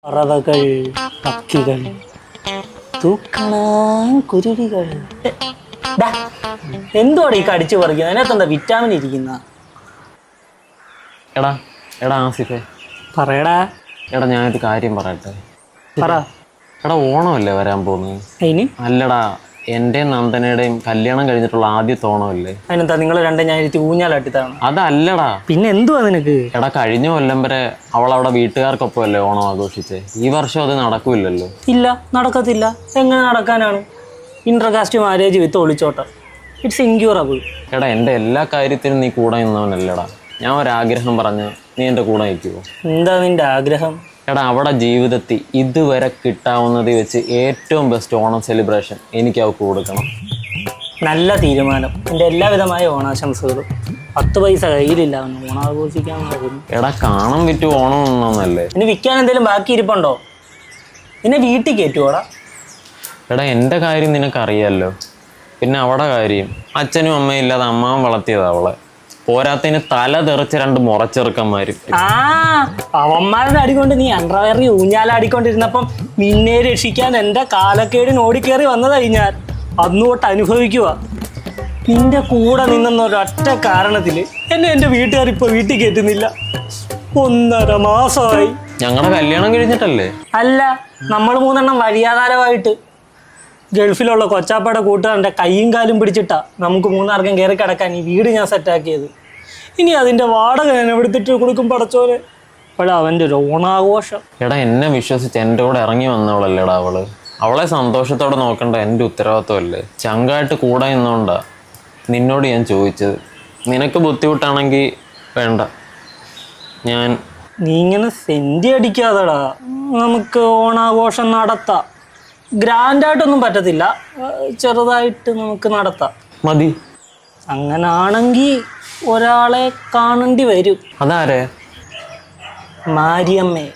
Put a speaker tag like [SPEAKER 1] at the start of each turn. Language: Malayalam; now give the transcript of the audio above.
[SPEAKER 1] പറവകൾ, പക്ഷികൾ, തൂക്കണാൻ കുരുവികൾ. എന്തുവാണ് ഈ കടിച്ചു പറിക്കുന്നത്? അതിനകത്തെന്താ വിറ്റാമിൻ ഇരിക്കുന്ന?
[SPEAKER 2] എടാ എടാ ആസിഫേ,
[SPEAKER 1] പറയടാ.
[SPEAKER 2] എടാ ഞാനൊരു കാര്യം പറയട്ടെ.
[SPEAKER 1] പറ.
[SPEAKER 2] എടാ ഓണമല്ലേ വരാൻ പോകുന്നത്?
[SPEAKER 1] അതിന്
[SPEAKER 2] അല്ലടാ, എൻ്റെയും നന്ദനയുടെയും കല്യാണം കഴിഞ്ഞിട്ടുള്ള ആദ്യത്തെ ഓണമല്ലേ?
[SPEAKER 1] അതിനെന്താ നിങ്ങൾ രണ്ടും ഞാൻ ഇരുത്തി ഊഞ്ഞാലാട്ടിത്താണ്?
[SPEAKER 2] അതല്ലടാ.
[SPEAKER 1] പിന്നെ എന്തുവാ നിനക്ക്?
[SPEAKER 2] എടാ കഴിഞ്ഞ കൊല്ലം വരെ അവളവിടെ വീട്ടുകാർക്കൊപ്പമല്ലേ ഓണം ആഘോഷിച്ചേ. ഈ വർഷം അത് നടക്കൂലല്ലോ.
[SPEAKER 1] ഇല്ല, നടക്കത്തില്ല. എങ്ങനെ നടക്കാനാണ്? ഇന്റർകാസ്റ്റ് മാരേജ് വിത്ത് ഒളിച്ചോട്ടം. It's incurable.
[SPEAKER 2] എടാ എൻ്റെ എല്ലാ കാര്യത്തിനും നീ കൂടെ നിന്നവനല്ലടാ. ഞാൻ ഒരാഗ്രഹം പറഞ്ഞ നീ എൻ്റെ കൂടെ നിൽക്കുമോ?
[SPEAKER 1] എന്താ നിന്റെ ആഗ്രഹം?
[SPEAKER 2] എടാ അവിടെ ജീവിതത്തിൽ ഇതുവരെ കിട്ടാവുന്നത് വെച്ച് ഏറ്റവും ബെസ്റ്റ് ഓണം സെലിബ്രേഷൻ എനിക്ക് അവൾക്ക് കൊടുക്കണം.
[SPEAKER 1] നല്ല തീരുമാനം. എൻ്റെ എല്ലാവിധമായ ഓണാശംസകളും. 10 പൈസ കയ്യിലില്ല, ഓണാഘോഷിക്കാൻ പോകുന്നു.
[SPEAKER 2] എടാ കാണാൻ പറ്റും ഓണം ഒന്നല്ലേ?
[SPEAKER 1] ഇനി വിൽക്കാൻ എന്തെങ്കിലും ബാക്കി ഇരിപ്പുണ്ടോ? നിന്നെ വീട്ടിൽ കയറ്റുവോടാ?
[SPEAKER 2] എടാ എൻ്റെ കാര്യം നിനക്കറിയാമല്ലോ. പിന്നെ അവിടെ കാര്യം അച്ഛനും അമ്മയും ഇല്ലാതെ അമ്മാവൻ വളർത്തിയതാ അവളെ. പോരാത്തതിന് തല തെറിച്ച് 2 മുറച്ചെറുക്കന്മാരും.
[SPEAKER 1] അവന്മാരുടെ അടികൊണ്ട് നീ അണ്ടർവെയറി ഊഞ്ഞാലാടിക്കൊണ്ടിരുന്നപ്പം നിന്നെ രക്ഷിക്കാൻ എൻ്റെ കാലക്കേടിന് ഓടിക്കേറി വന്നതായി ഞാൻ. അന്നോട്ട് അനുഭവിക്കുക. നിന്റെ കൂടെ നിന്നെന്ന ഒരൊറ്റ കാരണത്തിൽ എന്നെ എൻ്റെ വീട്ടുകാർ ഇപ്പോൾ വീട്ടിൽ കയറ്റുന്നില്ല. 1.5 മാസമായി.
[SPEAKER 2] ഞങ്ങളുടെ കല്യാണം കഴിഞ്ഞിട്ടല്ലേ?
[SPEAKER 1] അല്ല, നമ്മൾ 3 വഴിയാധാരമായിട്ട് ഗൾഫിലുള്ള കൊച്ചാപ്പയുടെ കൂട്ടുകാരൻ്റെ കൈയും കാലും പിടിച്ചിട്ടാ നമുക്ക് 3 കയറി കിടക്കാൻ ഈ വീട് ഞാൻ സെറ്റാക്കിയത്. ഇനി അതിൻ്റെ വാടക ഞാൻ എവിടുത്തിട്ട് കൊടുക്കും പടച്ചോനെ. അപ്പോൾ അവൻ്റെ ഒരു ഓണാഘോഷം.
[SPEAKER 2] എടാ എന്നെ വിശ്വസിച്ച് എൻ്റെ കൂടെ ഇറങ്ങി വന്നവളല്ലേടാ അവള്. അവളെ സന്തോഷത്തോടെ നോക്കേണ്ട എൻ്റെ ഉത്തരവാദിത്വമല്ലേ? ചങ്കായിട്ട് കൂടെ നിന്നോണ്ടാ നിന്നോട് ഞാൻ ചോദിച്ചത്. നിനക്ക് ബുദ്ധിമുട്ടാണെങ്കിൽ വേണ്ട.
[SPEAKER 1] നീ ഇങ്ങനെ സെൻറ്റി അടിക്കാതെടാ. നമുക്ക് ഓണാഘോഷം നടത്താം. ഗ്രാൻഡായിട്ടൊന്നും പറ്റത്തില്ല, ചെറുതായിട്ട് നമുക്ക് നടത്താം.
[SPEAKER 2] മതി.
[SPEAKER 1] അങ്ങനാണെങ്കിൽ ഒരാളെ കാണേണ്ടി വരും.
[SPEAKER 2] അതാരേ?
[SPEAKER 1] മാരിയമ്മയെ.